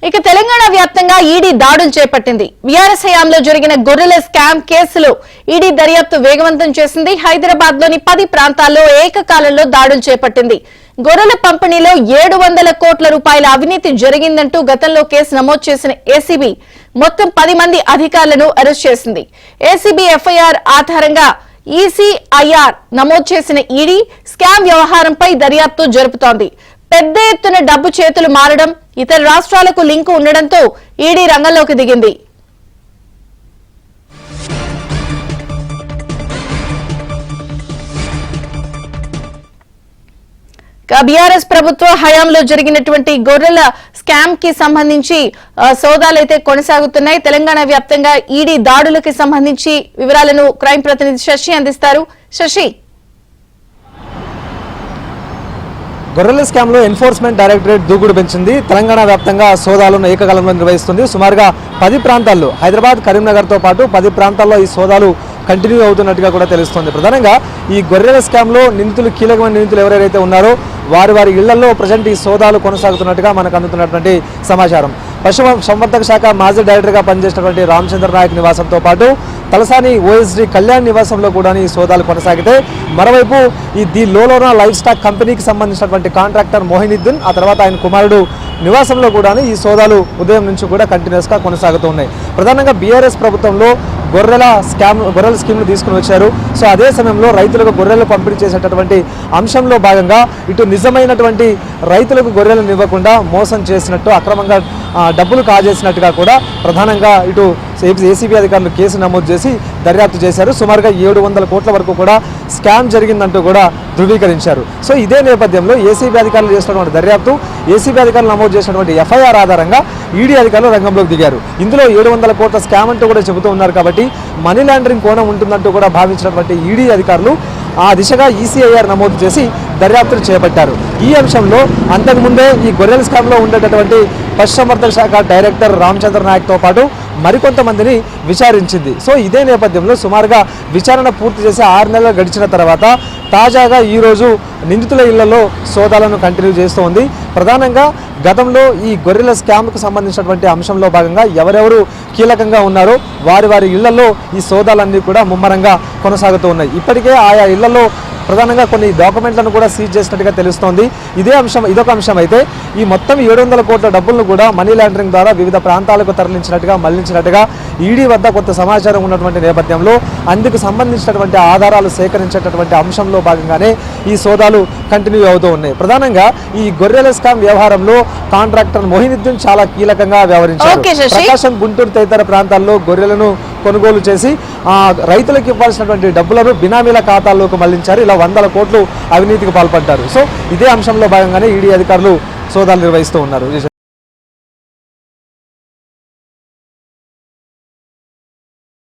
ఇక తెలంగాణ వ్యాప్తంగా ఈడీ దాడులు చేపట్టింది. బీఆర్ఎస్ హయాంలో జరిగిన గొర్రెల స్కామ్ కేసులో ఈడీ దర్యాప్తు వేగవంతం చేసింది. హైదరాబాద్ లోని 10 ప్రాంతాల్లో ఏకకాలంలో దాడులు చేపట్టింది. గొర్రెల పంపిణీలో 700 కోట్ల రూపాయల అవినీతి జరిగిందంటూ గతంలో కేసు నమోదు చేసిన ఏసీబీ మొత్తం 10 మంది అధికారులను అరెస్ట్ చేసింది. ఏసీబీ ఎఫ్ఐఆర్ ఆధారంగా ఈసీఐఆర్ నమోదు చేసిన ఈడీ స్కామ్ వ్యవహారంపై దర్యాప్తు జరుపుతోంది. పెద్ద ఎత్తున డబ్బు చేతులు మారడం, ఇతర రాష్ట్రాలకు లింకు ఉండడంతో ఈడీ రంగంలోకి దిగింది. బీఆర్ఎస్ ప్రభుత్వ హయాంలో జరిగినటువంటి గొర్రెల స్కామ్ కి సంబంధించి సోదాలైతే కొనసాగుతున్నాయి. తెలంగాణ వ్యాప్తంగా ఈడీ దాడులకి సంబంధించి వివరాలను క్రైమ్ ప్రతినిధి శశి అందిస్తారు. శశి, గొర్రెల స్కామ్ లో ఎన్ఫోర్స్మెంట్ డైరెక్టరేట్ దూకుడు పెంచింది. తెలంగాణ వ్యాప్తంగా సోదాలను ఏకకాలంలో నిర్వహిస్తుంది. సుమారుగా 10 ప్రాంతాల్లో, హైదరాబాద్, కరీంనగర్ తో పాటు 10 ప్రాంతాల్లో ఈ సోదాలు కంటిన్యూ అవుతున్నట్టుగా కూడా తెలుస్తుంది. ప్రధానంగా ఈ గొర్రెల స్కామ్ లో నిందితులు, కీలకమైన నిందితులు ఎవరైతే ఉన్నారో వారి ఇళ్లలో ప్రజెంట్ ఈ సోదాలు కొనసాగుతున్నట్టుగా మనకు అందుతున్నటువంటి సమాచారం. పశు సంవర్ధక శాఖ మాజీ డైరెక్టర్గా పనిచేసినటువంటి రామచంద్ర నాయక్ నివాసంతో పాటు తలసాని ఓఎస్డీ కళ్యాణ్ నివాసంలో కూడా ఈ సోదాలు కొనసాగితే, మరోవైపు ది లోలోనా లైఫ్ స్టాక్ కంపెనీకి సంబంధించినటువంటి కాంట్రాక్టర్ మోహినుద్దీన్, ఆ తర్వాత ఆయన కుమారుడు నివాసంలో కూడా ఈ సోదాలు ఉదయం నుంచి కూడా కంటిన్యూస్గా కొనసాగుతూ ఉన్నాయి. ప్రధానంగా బీఆర్ఎస్ ప్రభుత్వంలో గొర్రెల స్కీమ్ను తీసుకుని వచ్చారు. సో అదే సమయంలో రైతులకు గొర్రెలు పంపిణీ చేసేటటువంటి అంశంలో భాగంగా ఇటు నిజమైనటువంటి రైతులకు గొర్రెలను ఇవ్వకుండా మోసం చేసినట్టు, అక్రమంగా డబ్బులు కాజేసినట్టుగా కూడా ప్రధానంగా ఇటు ఏసీబీ అధికారులు కేసు నమోదు చేసి దర్యాప్తు చేశారు. సుమారుగా 700 కోట్ల వరకు కూడా స్కామ్ జరిగిందంటూ కూడా ధృవీకరించారు. సో ఇదే నేపథ్యంలో ఏసీబీ అధికారులు చేసినటువంటి దర్యాప్తు, ఏసీబీ అధికారులు నమోదు చేసినటువంటి ఎఫ్ఐఆర్ ఆధారంగా ఈడీ అధికారులు రంగంలోకి దిగారు. ఇందులో 700 కోట్ల స్కామ్ అంటూ కూడా చెబుతూ ఉన్నారు కాబట్టి మనీ లాండరింగ్ కోణం ఉంటుందంటూ కూడా భావించినటువంటి ఈడీ అధికారులు ఆ దిశగా ఈసీఐఆర్ నమోదు చేసి దర్యాప్తులు చేపట్టారు. ఈ అంశంలో అంతకుముందే ఈ గొర్రెల స్కామ్లో ఉండేటటువంటి పశుసంవర్ధక శాఖ డైరెక్టర్ రామచంద్ర నాయక్తో పాటు మరికొంతమందిని విచారించింది. సో ఇదే నేపథ్యంలో సుమారుగా విచారణ పూర్తి చేసి 6 నెలలు గడిచిన తర్వాత తాజాగా ఈరోజు నిందితుల ఇళ్లలో సోదాలను కంటిన్యూ చేస్తూ ఉంది. ప్రధానంగా గతంలో ఈ గొర్రెల స్కామ్కు సంబంధించినటువంటి అంశంలో భాగంగా ఎవరెవరు కీలకంగా ఉన్నారో వారి ఇళ్లలో ఈ సోదాలన్నీ కూడా ముమ్మరంగా కొనసాగుతూ ఉన్నాయి. ఇప్పటికే ఆయా ఇళ్లలో ప్రధానంగా కొన్ని డాక్యుమెంట్లను కూడా సీజ్ చేసినట్టుగా తెలుస్తోంది. ఇదొక అంశం అయితే, ఈ మొత్తం 700 కోట్ల డబ్బులను కూడా మనీ లాండరింగ్ ద్వారా వివిధ ప్రాంతాలకు మళ్లించినట్టుగా ఈడీ వద్ద కొంత సమాచారం ఉన్నటువంటి నేపథ్యంలో అందుకు సంబంధించినటువంటి ఆధారాలు సేకరించేటటువంటి అంశంలో భాగంగానే ఈ సోదాలు కంటిన్యూ అవుతూ ఉన్నాయి. ప్రధానంగా ఈ గొర్రెల స్కామ్ వ్యవహారంలో కాంట్రాక్టర్ మోహినుద్దీన్ చాలా కీలకంగా వ్యవహరించారు. ప్రకాశం, గుంటూరు తదితర ప్రాంతాల్లో గొర్రెలను కొనుగోలు చేసి రైతులకు ఇవ్వాల్సినటువంటి డబ్బులను బినామీల ఖాతాల్లోకి మళ్లించారు. ఇలా 100 కోట్లు అవినీతికి పాల్పడ్డారు. సో ఇదే అంశంలో భాగంగానే ఈడీ అధికారులు సోదాలు నిర్వహిస్తూ ఉన్నారు.